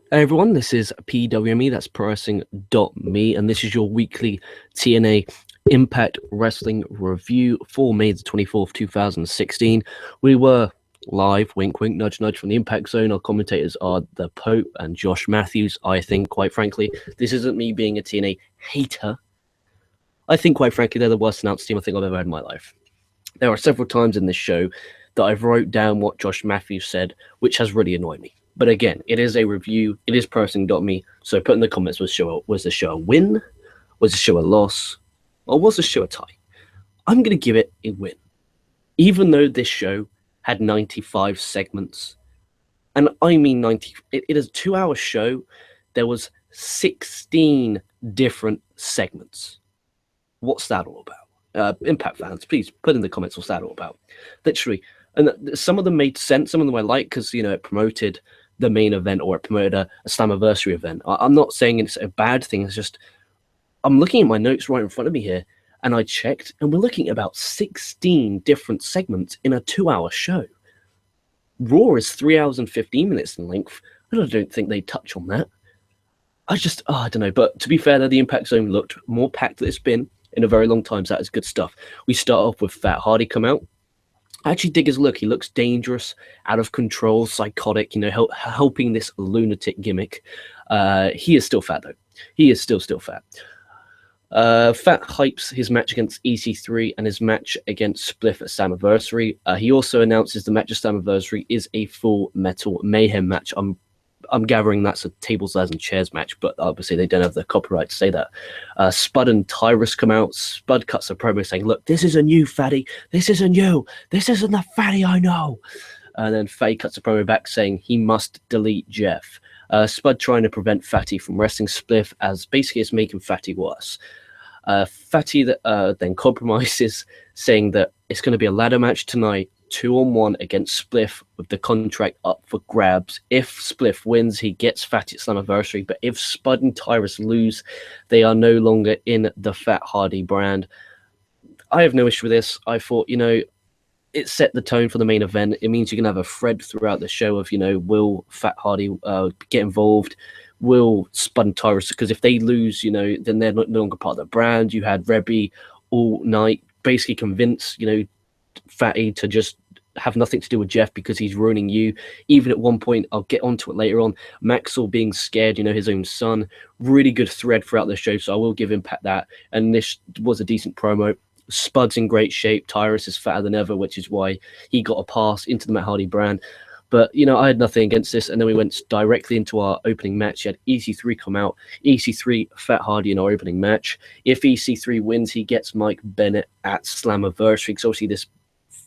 Hey everyone, this is PWME, that's ProWrestling.me, and this is your weekly TNA Impact Wrestling review for May the 24th, 2016. We were live, wink wink, nudge nudge, from the Impact Zone. Our commentators are the Pope and Josh Matthews. I think, quite frankly, this isn't me being a TNA hater. I think, quite frankly, they're the worst announced team I think I've ever had in my life. There are several times in this show that I've wrote down what Josh Matthews said, which has really annoyed me. But again, it is a review. It is ProWrestling.me. So put in the comments, was the show a win? Was the show a loss? Or was the show a tie? I'm going to give it a win. Even though this show had 95 segments, and I mean 90, it is a 2-hour show. There was 16 different segments. What's that all about? Impact fans, please put in the comments what's that all about. Literally. And some of them made sense. Some of them I like because, it promoted the main event, or it promoted a Slammiversary event. I'm not saying it's a bad thing. It's just I'm looking at my notes right in front of me here, and I checked, and we're looking at about 16 different segments in a 2-hour show. Raw is 3 hours and 15 minutes in length. I don't think they touch on that. I don't know. But to be fair, the Impact Zone looked more packed than it's been in a very long time, so that is good stuff. We start off with Fat Hardy come out. I actually dig his look. He looks dangerous, out of control, psychotic, helping this lunatic gimmick. He is still fat, though. He is still fat. Fat hypes his match against EC3 and his match against Spliff at Slammiversary. He also announces the match at Slammiversary is a Full Metal Mayhem match. I'm gathering that's a tables, ladders, and chairs match, but obviously they don't have the copyright to say that. Spud and Tyrus come out. Spud cuts a promo saying, "Look, this isn't you, fatty. This isn't you. This isn't the fatty I know." And then Fatty cuts a promo back saying he must delete Jeff. Spud trying to prevent Fatty from wrestling Spliff, as basically it's making Fatty worse. Fatty then compromises, saying that it's going to be a ladder match tonight, 2-on-1 against Spliff, with the contract up for grabs. If Spliff wins, he gets Fatty at Slammiversary, but if Spud and Tyrus lose, they are no longer in the Fat Hardy brand. I have no issue with this. I thought, it set the tone for the main event. It means you can have a thread throughout the show of, will Fat Hardy get involved? Will Spud and Tyrus, because if they lose, then they're no longer part of the brand. You had Rebby all night basically convince, Fatty to just have nothing to do with Jeff because he's ruining you. Even at one point, I'll get onto it later on, Maxwell being scared, his own son. Really good thread throughout the show, so I will give Impact that. And this was a decent promo. Spud's in great shape. Tyrus is fatter than ever, which is why he got a pass into the Matt Hardy brand. But, I had nothing against this. And then we went directly into our opening match. You had EC3 come out. EC3, Fat Hardy in our opening match. If EC3 wins, he gets Mike Bennett at Slammiversary. Because obviously this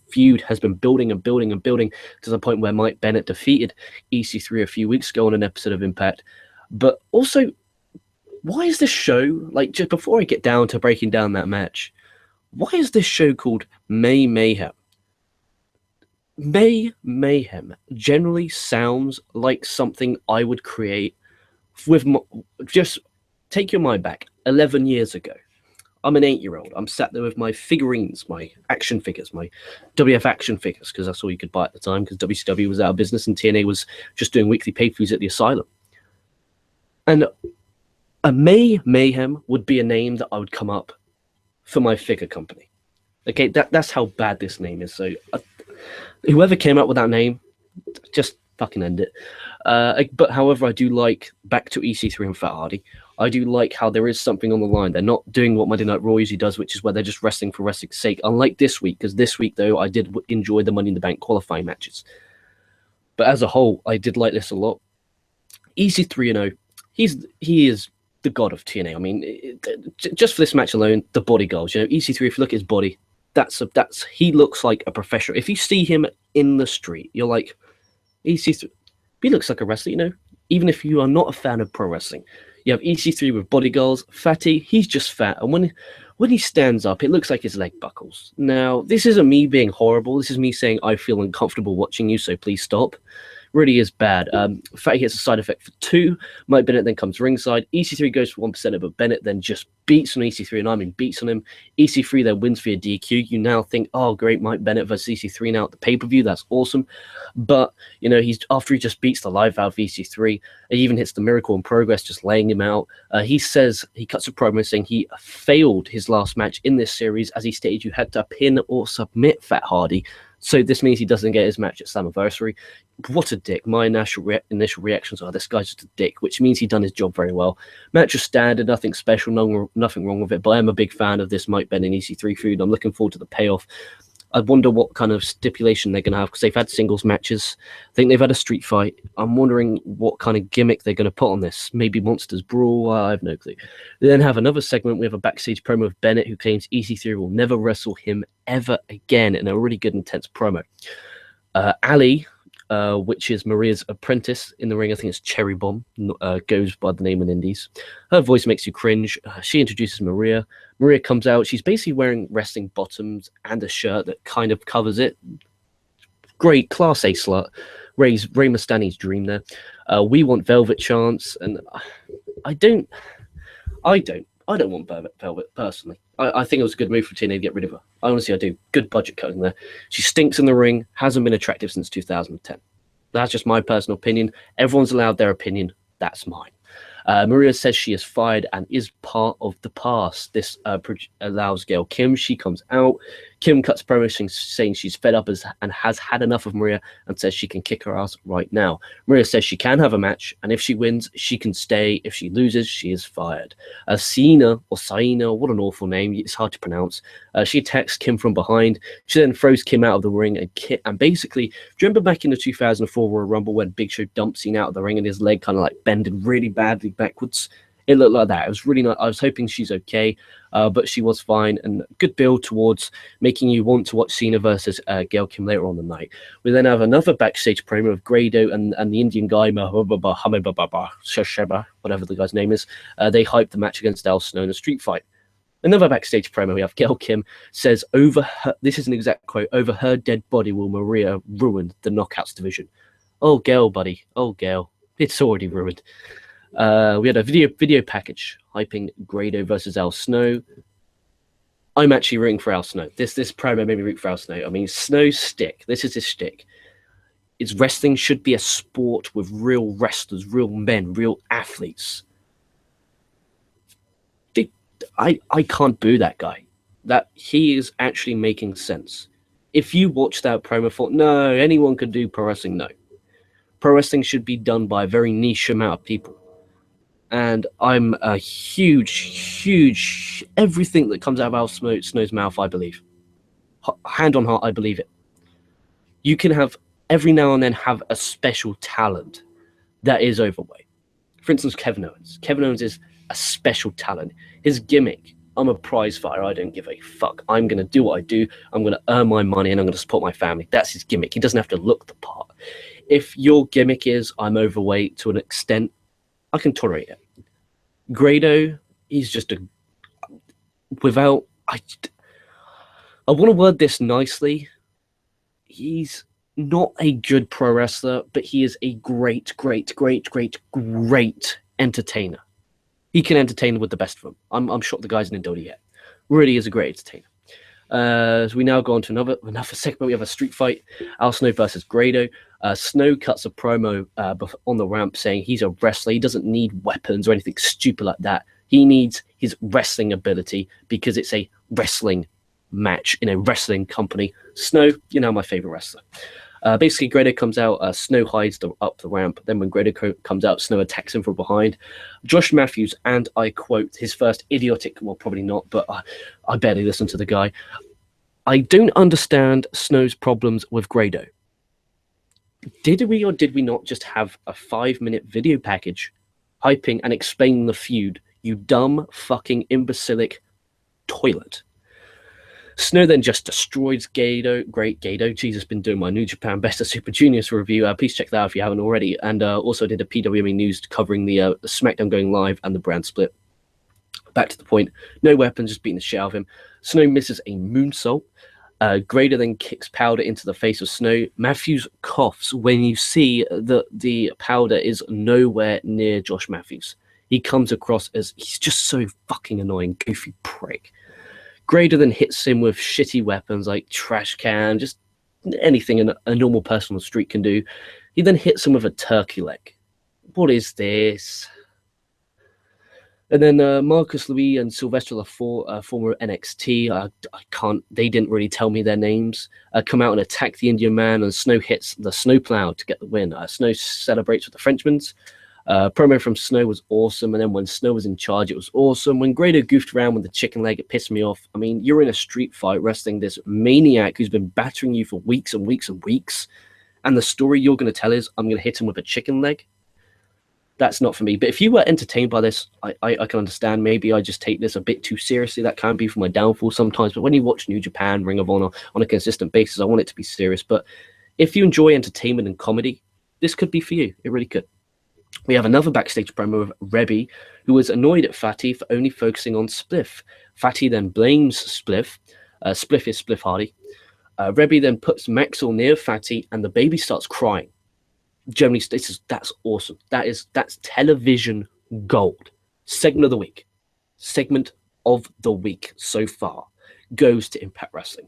feud has been building and building and building to the point where Mike Bennett defeated EC3 a few weeks ago on an episode of Impact. But also, why is this show, just before I get down to breaking down that match, why is this show called May Mayhem? May Mayhem generally sounds like something I would create with just take your mind back 11 years ago. I'm an 8-year-old. I'm sat there with my figurines, my action figures, my WF action figures, because that's all you could buy at the time, because WCW was out of business and TNA was just doing weekly pay-per-views at the Asylum. And a May Mayhem would be a name that I would come up for my figure company. Okay, that's how bad this name is. So whoever came up with that name, just fucking end it. But however, I do like, back to EC3 and Fat Hardy, I do like how there is something on the line. They're not doing what Monday Night Raw usually does, which is where they're just wrestling for wrestling's sake. Unlike this week, because this week, though, I did enjoy the Money in the Bank qualifying matches. But as a whole, I did like this a lot. EC3, he is the god of TNA. I mean, just for this match alone, the body goals. EC3, if you look at his body, he looks like a professional. If you see him in the street, you're like, EC3, he looks like a wrestler, even if you are not a fan of pro wrestling. You have EC3 with body goals. Fatty, he's just fat. And when he stands up, it looks like his leg buckles. Now, this isn't me being horrible. This is me saying I feel uncomfortable watching you, so please stop. Really is bad. Fatty gets a side effect for 2. Mike Bennett then comes ringside. EC3 goes for 1%, but Bennett then just beats on EC3, and I mean beats on him. EC3 then wins via DQ. You now think, oh, great, Mike Bennett versus EC3 now at the pay-per-view. That's awesome. But, he's after he just beats the life out of EC3, he even hits the Miracle in Progress, just laying him out. He says, he cuts a promo saying he failed his last match in this series, as he stated you had to pin or submit Fat Hardy. So this means he doesn't get his match at Slammiversary. What a dick. My initial reactions are, this guy's just a dick, which means he's done his job very well. Match is standard, nothing special, nothing wrong with it, but I am a big fan of this Mike Bennett and EC3 feud. I'm looking forward to the payoff. I wonder what kind of stipulation they're going to have, because they've had singles matches. I think they've had a street fight. I'm wondering what kind of gimmick they're going to put on this. Maybe Monsters Brawl? I have no clue. They then have another segment. We have a backstage promo of Bennett, who claims EC3 will never wrestle him ever again, in a really good, intense promo. Ali, which is Maria's apprentice in the ring, I think it's Cherry Bomb, goes by the name in Indies. Her voice makes you cringe. She introduces Maria. Maria comes out. She's basically wearing wrestling bottoms and a shirt that kind of covers it. Great, class A slut. Rey Mysterio's dream there. We want Velvet chance, and I don't want Velvet personally. I think it was a good move for TNA to get rid of her. Honestly, I do. Good budget cutting there. She stinks in the ring, hasn't been attractive since 2010. That's just my personal opinion. Everyone's allowed their opinion. That's mine. Maria says she is fired and is part of the past. This allows Gail Kim. She comes out. Kim cuts promo saying she's fed up and has had enough of Maria, and says she can kick her ass right now. Maria says she can have a match, and if she wins, she can stay. If she loses, she is fired. Saina, what an awful name. It's hard to pronounce. She attacks Kim from behind. She then throws Kim out of the ring and basically, do you remember back in the 2004 Royal Rumble when Big Show dumped Cena out of the ring and his leg kind of like bended really badly backwards? It looked like that. It was really nice. I was hoping she's okay, but she was fine, and good build towards making you want to watch Cena versus Gail Kim later on the night. We then have another backstage promo of Grado and the Indian guy, whatever the guy's name is. They hyped the match against Al Snow in a street fight. Another backstage promo, we have Gail Kim says, this is an exact quote, "Over her dead body will Maria ruin the Knockouts division." Oh, Gail, buddy. Oh, Gail. It's already ruined. We had a video package hyping Grado versus Al Snow. I'm actually rooting for Al Snow. This promo made me root for Al Snow. I mean, Snow's stick. This is his stick. It's wrestling should be a sport with real wrestlers, real men, real athletes. I can't boo that guy. That he is actually making sense. If you watch that promo, thought, no, anyone could do pro wrestling. No. Pro wrestling should be done by a very niche amount of people. And I'm a huge, everything that comes out of Al Snow's mouth, I believe. Hand on heart, I believe it. You can have, every now and then, have a special talent that is overweight. For instance, Kevin Owens. Kevin Owens is a special talent. His gimmick, I'm a prize fighter, I don't give a fuck. I'm going to do what I do, I'm going to earn my money, and I'm going to support my family. That's his gimmick. He doesn't have to look the part. If your gimmick is, I'm overweight to an extent, I can tolerate it. Grado, he's just a... Without... I want to word this nicely. He's not a good pro wrestler, but he is a great entertainer. He can entertain with the best of them. I'm shocked the guy's in Indonesia yet. Really is a great entertainer. So we now go on to another segment. We have a street fight. Al Snow versus Grado. Snow cuts a promo on the ramp saying he's a wrestler. He doesn't need weapons or anything stupid like that. He needs his wrestling ability because it's a wrestling match in a wrestling company. Snow, my favorite wrestler. Basically, Grado comes out, Snow hides up the ramp. Then when Grado comes out, Snow attacks him from behind. Josh Matthews, and I quote, his first idiotic, well, probably not, but I barely listen to the guy. I don't understand Snow's problems with Grado. Did we or did we not just have a 5-minute video package hyping and explaining the feud, you dumb fucking imbecilic toilet? Snow then just destroys Grado. Great Grado. Jesus, been doing my New Japan Best of Super Juniors review. Please check that out if you haven't already. And also did a PWME news covering the SmackDown going live and the brand split. Back to the point. No weapons, just beating the shit out of him. Snow misses a moonsault. Greater Than kicks powder into the face of Snow. Matthews coughs when you see that the powder is nowhere near Josh Matthews. He comes across as he's just so fucking annoying, goofy prick. Greater Than hits him with shitty weapons like trash can, just anything a normal person on the street can do. He then hits him with a turkey leg. What is this? And then Marcus Louis and Sylvester LaFour, former NXT, they didn't really tell me their names, come out and attack the Indian man, and Snow hits the snowplow to get the win. Snow celebrates with the Frenchman's. Promo from Snow was awesome, and then when Snow was in charge, it was awesome. When Grado goofed around with the chicken leg, it pissed me off. I mean, you're in a street fight wrestling this maniac who's been battering you for weeks and weeks and weeks, and the story you're going to tell is, I'm going to hit him with a chicken leg? That's not for me. But if you were entertained by this, I can understand. Maybe I just take this a bit too seriously. That can be for my downfall sometimes. But when you watch New Japan, Ring of Honor on a consistent basis, I want it to be serious. But if you enjoy entertainment and comedy, this could be for you. It really could. We have another backstage promo of Rebby, who was annoyed at Fatty for only focusing on Spliff. Fatty then blames Spliff. Spliff is Spliff Hardy. Rebby then puts Maxwell near Fatty, and the baby starts crying. Generally, that's awesome. That's television gold. Segment of the week so far goes to Impact Wrestling.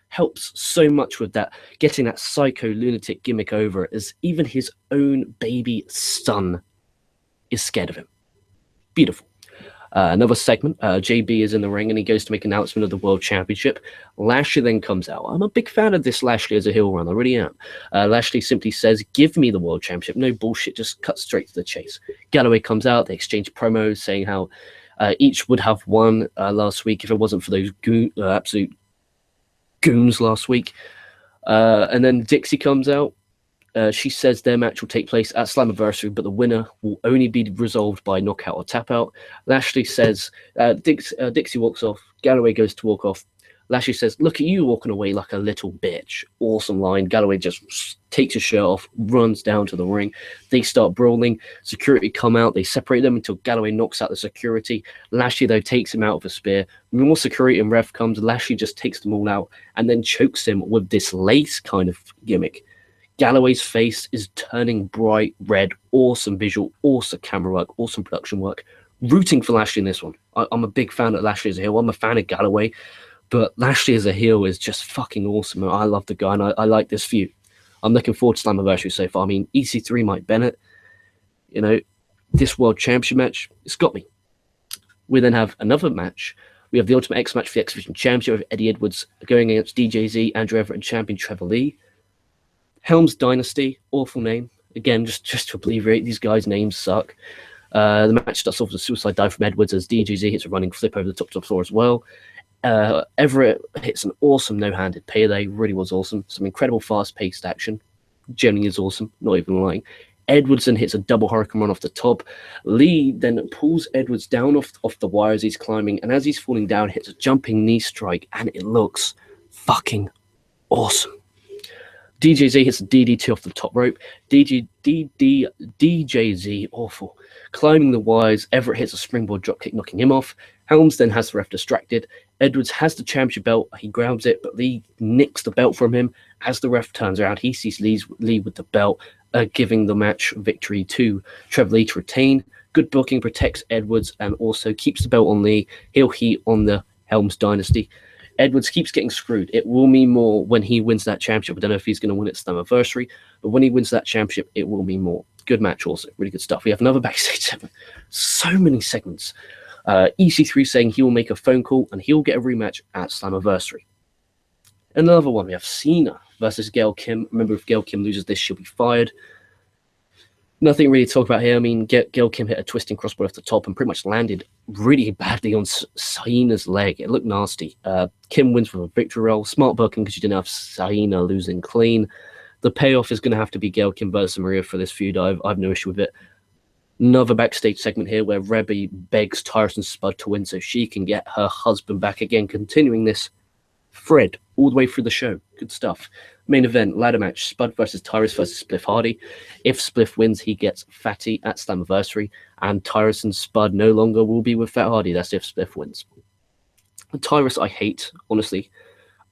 Helps so much with that, getting that psycho lunatic gimmick over, as even his own baby son is scared of him. Beautiful. Another segment, JB is in the ring and he goes to make an announcement of the World Championship. Lashley then comes out. I'm a big fan of this Lashley as a heel run, I really am. Lashley simply says, give me the World Championship. No bullshit, just cut straight to the chase. Galloway comes out, they exchange promos saying how each would have won last week if it wasn't for those absolute goons last week. And then Dixie comes out. She says their match will take place at Slammiversary, but the winner will only be resolved by knockout or tap out. Lashley says, Dixie walks off. Galloway goes to walk off. Lashley says, look at you walking away like a little bitch. Awesome line. Galloway just takes his shirt off, runs down to the ring. They start brawling. Security come out. They separate them until Galloway knocks out the security. Lashley, though, takes him out with a spear. More security and ref comes. Lashley just takes them all out and then chokes him with this lace kind of gimmick. Galloway's face is turning bright red. Awesome visual, awesome camera work, awesome production work. Rooting for Lashley in this one. I'm a big fan of Lashley as a heel. I'm a fan of Galloway, but Lashley as a heel is just fucking awesome. I love the guy, and I like this feud. I'm looking forward to Slammiversary so far. I mean, EC3, Mike Bennett, this World Championship match, it's got me. We then have another match. We have the Ultimate X match for the X Division Championship with Eddie Edwards going against DJZ, Andrew Everett, and champion Trevor Lee. Helms Dynasty, awful name. Again, just to obliterate, these guys' names suck. The match starts off with a suicide dive from Edwards as DJZ hits a running flip over the top floor as well. Everett hits an awesome no-handed payday, really was awesome. Some incredible fast-paced action. Generally is awesome, not even lying. Edwards then hits a double hurricane run off the top. Lee then pulls Edwards down off the wire as he's climbing, and as he's falling down, hits a jumping knee strike, and it looks fucking awesome. DJZ hits a DDT off the top rope. DJZ, awful. Climbing the wires, Everett hits a springboard dropkick, knocking him off. Helms then has the ref distracted. Edwards has the championship belt. He grabs it, but Lee nicks the belt from him. As the ref turns around, he sees Lee with the belt, giving the match victory to Trevor Lee to retain. Good booking protects Edwards and also keeps the belt on Lee. Heel heat on the Helms Dynasty. Edwards keeps getting screwed. It will mean more when he wins that championship. I don't know if he's going to win at Slammiversary, but when he wins that championship, it will mean more. Good match also. Really good stuff. We have another backstage segment. So many segments. EC3 saying he will make a phone call and he'll get a rematch at Slammiversary. Another one, we have Cena versus Gail Kim. Remember, if Gail Kim loses this, she'll be fired. Nothing really to talk about here. I mean, Gail Kim hit a twisting crossbody off the top and pretty much landed really badly on Cena's leg. It looked nasty. Kim wins with a victory roll. Smart booking because you didn't have Cena losing clean. The payoff is going to have to be Gail Kim versus Maria for this feud. I've no issue with it. Another backstage segment here where Rebby begs Tyrus Spud to win so she can get her husband back again, continuing this thread all the way through the show. Good stuff. Main event, ladder match, Spud versus Tyrus versus Spliff Hardy. If Spliff wins, he gets Fatty at Slammiversary, and Tyrus and Spud no longer will be with Fat Hardy. That's if Spliff wins. Tyrus I hate, honestly.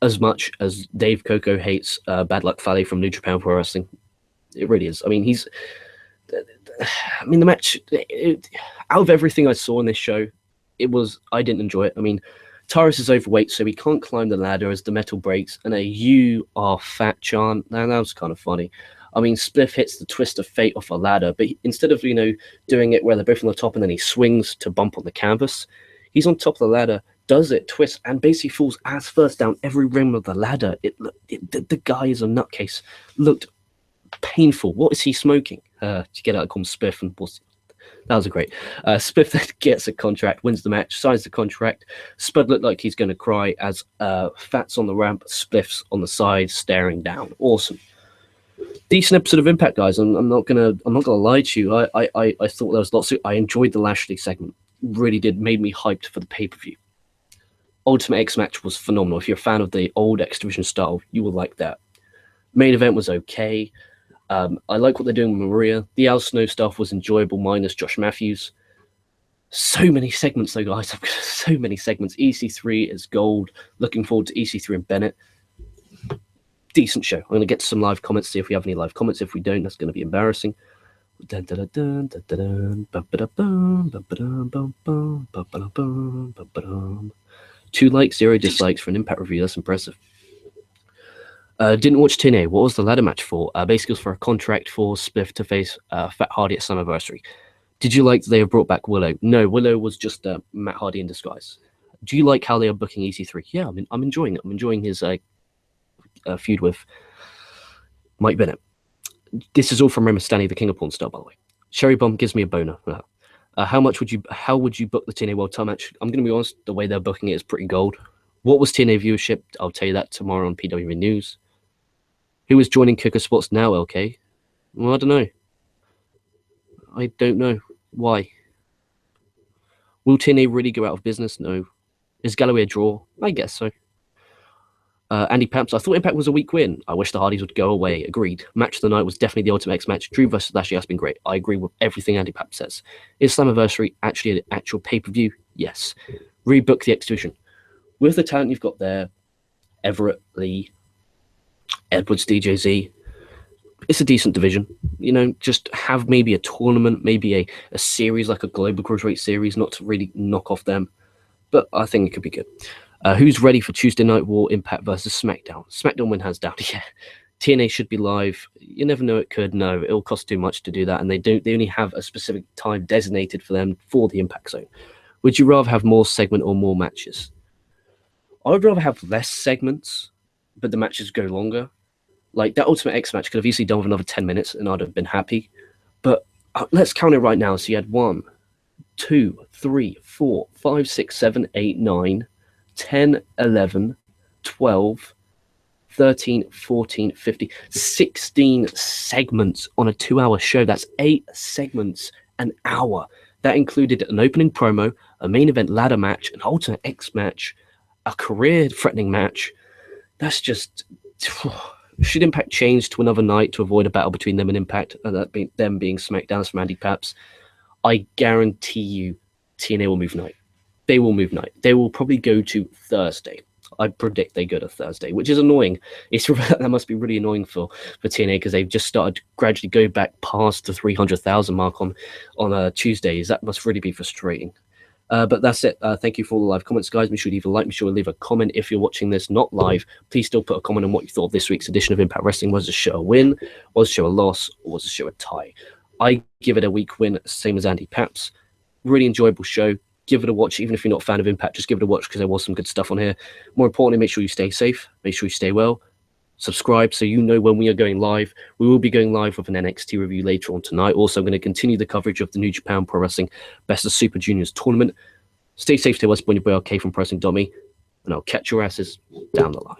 as much as Dave Coco hates Bad Luck Fale from New Japan Pro Wrestling. It really is. I mean, the match, out of everything I saw in this show, I didn't enjoy it. I mean, Tyrus is overweight, so he can't climb the ladder as the metal breaks, and a "you are fat" chant. Now, that was kind of funny. I mean, Spliff hits the twist of fate off a ladder, but instead of, doing it where they're both on the top and then he swings to bump on the canvas, he's on top of the ladder, does it, twists, and basically falls ass first down every rim of the ladder. The guy is a nutcase. Looked painful. What is he smoking? To get out, call him Spiff, and that was a great. Spiff then gets a contract, wins the match, signs the contract. Spud looked like he's going to cry as Fat's on the ramp, Spliff's on the side, staring down. Awesome. Decent episode of Impact, guys. I'm not gonna lie to you. I thought there was lots of. I enjoyed the Lashley segment. Really did. Made me hyped for the pay-per-view. Ultimate X match was phenomenal. If you're a fan of the old X Division style, you will like that. Main event was okay. I like what they're doing with Maria. The Al Snow stuff was enjoyable, minus Josh Matthews. So many segments, though, guys. I've got so many segments. EC3 is gold. Looking forward to EC3 and Bennett. Decent show. I'm going to get to some live comments, see if we have any live comments. If we don't, that's going to be embarrassing. 2 likes, 0 dislikes for an Impact review. That's impressive. Didn't watch TNA. What was the ladder match for? Basically, it was for a contract for Spliff to face Fat Hardy at Slammiversary. Did you like that they have brought back Willow? No, Willow was just Matt Hardy in disguise. Do you like how they are booking EC3? Yeah, I'm enjoying it. I'm enjoying his feud with Mike Bennett. This is all from Ramos Stanley, the King of Porn star, by the way. Sherry Bomb gives me a boner. How would you book the TNA World Title match? I'm going to be honest, the way they're booking it is pretty gold. What was TNA viewership? I'll tell you that tomorrow on PWME News. Who is joining KocoSports now, LK? Well, I don't know. I don't know. Why? Will TNA really go out of business? No. Is Galloway a draw? I guess so. Andy Pamps, I thought Impact was a weak win. I wish the Hardys would go away. Agreed. Match of the night was definitely the Ultimate X match. Drew versus Lashley has been great. I agree with everything Andy Pamps says. Is Slammiversary actually an actual pay-per-view? Yes. Rebook the X Division. With the talent you've got there, Everett, Lee, Edwards, DJZ, it's a decent division. Just have maybe a tournament, maybe a series like a Global Cruiserweight series, not to really knock off them. But I think it could be good. Who's ready for Tuesday Night War Impact versus SmackDown? SmackDown win hands down. Yeah. TNA should be live. You never know, it could. No, it'll cost too much to do that. And they only have a specific time designated for them for the Impact Zone. Would you rather have more segment or more matches? I would rather have less segments, but the matches go longer. Like that Ultimate X match could have easily done with another 10 minutes and I'd have been happy. But let's count it right now. So you had 1, 2, 3, 4, 5, 6, 7, 8, 9, 10, 11, 12, 13, 14, 15, 16 segments on a 2-hour show. That's 8 segments an hour. That included an opening promo, a main event ladder match, an Ultimate X match, a career-threatening match. That's just... Should Impact change to another night to avoid a battle between them and Impact, and that being them being SmackDowns from Andy Paps? I guarantee you TNA will move night. They will move night. They will probably go to Thursday. I predict they go to Thursday, which is annoying. That must be really annoying for TNA because they've just started to gradually go back past the 300,000 mark on Tuesdays. That must really be frustrating. But that's it. Thank you for all the live comments, guys. Make sure you leave a like. Make sure you leave a comment. If you're watching this not live, please still put a comment on what you thought of this week's edition of Impact Wrestling. Was the show a win? Was the show a loss? Or was the show a tie? I give it a weak win, same as Andy Paps. Really enjoyable show. Give it a watch. Even if you're not a fan of Impact, just give it a watch because there was some good stuff on here. More importantly, make sure you stay safe. Make sure you stay well. Subscribe so you know when we are going live. We will be going live with an NXT review later on tonight. Also, I'm going to continue the coverage of the New Japan Pro Wrestling Best of Super Juniors tournament. Stay safe, stay well. It's your boy RK from Pro Wrestling.me, and I'll catch your asses down the line.